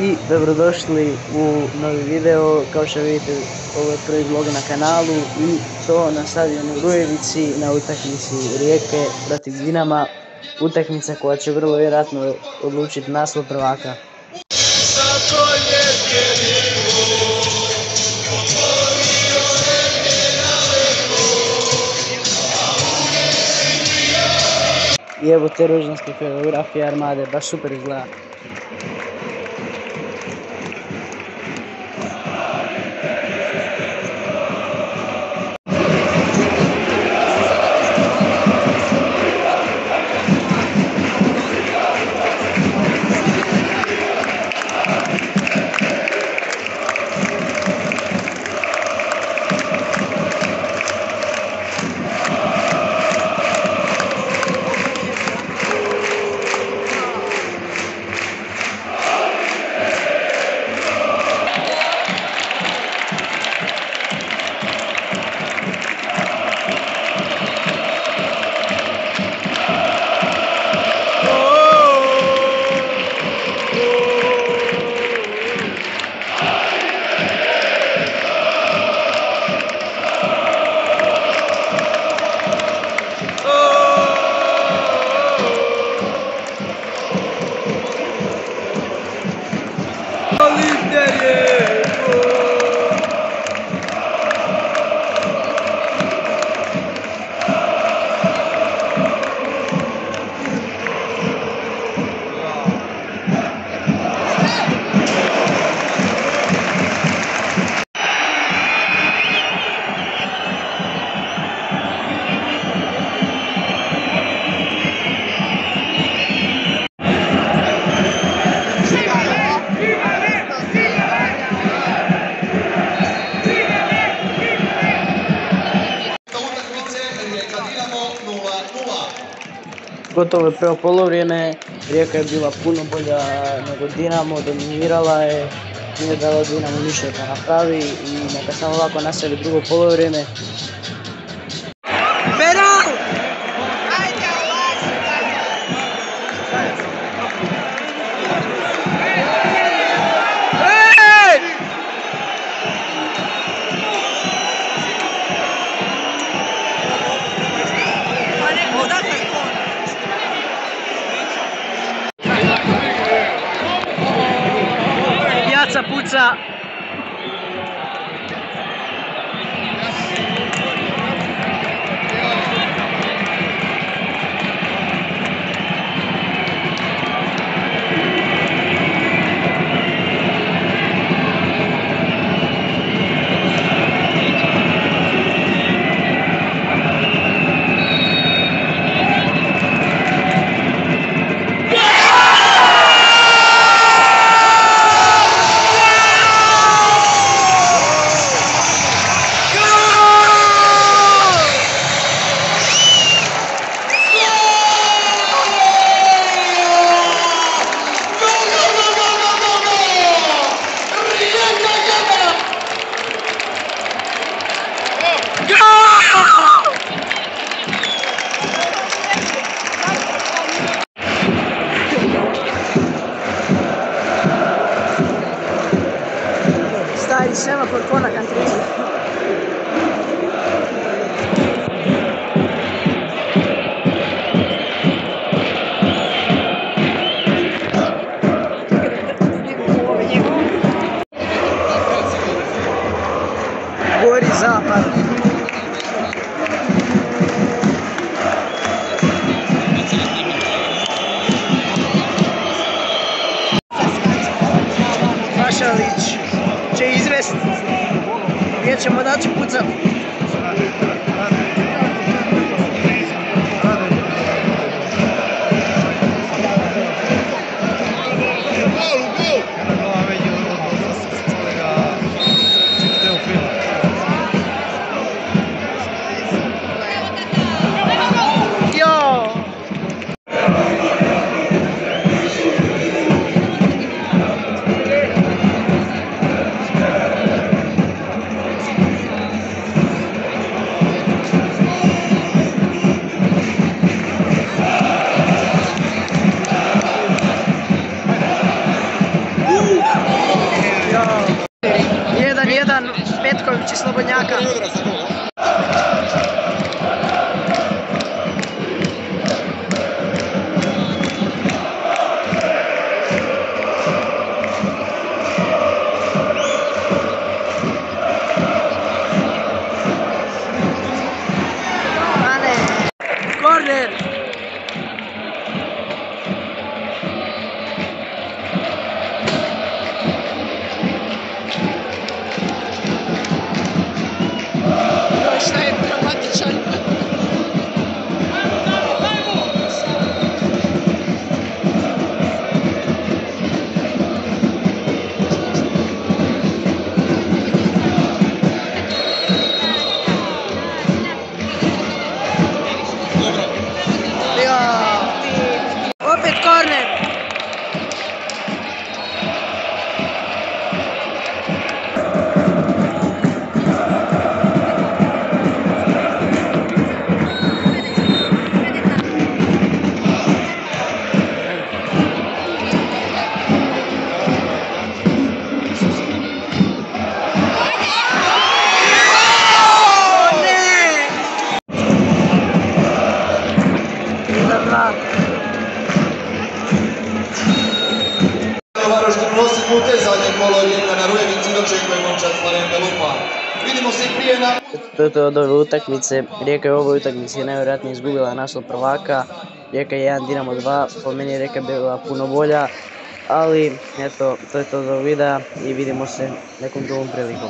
i dobrodošli u novi video. Kao što vidite, ovo je prvi vlog na kanalu i to na stadionu Rujevici na utakmici Rijeke protiv Dinama. Utakmica koja će vrlo vjerojatno odlučiti naslov prvaka. I evo te rođendanske fotografije Armade, baš super izgleda. Gotovo je prvo polovrijeme, Rijeka je bila puno bolja nego Dinamo, dominirala je, nije dala Dinamo ništa da napravi i neka samo ovako nastavi drugo polovrijeme. Puca. Stari semafor Kona Kantrizi. Gori zapad. Pašalić će izvesti gdje ćemo da će pucat. Milan Petković iz Slobodnjaka. Korner! Šta je dramatičan? Opet korner! Varoštinu nosi pute, zadnje kolo Rijeka na Rujevici dočekuje momčad Slaven Belupa. Vidimo se i prije na... To je to od ove utakmice. Rijeka je u ovoj utakmici najvjerojatnije izgubila naslov prvaka. Rijeka je 1, Dinamo 2. Po meni je Rijeka bila puno bolja. Ali, eto, to je to od ovog videa i vidimo se nekom drugom prilikom.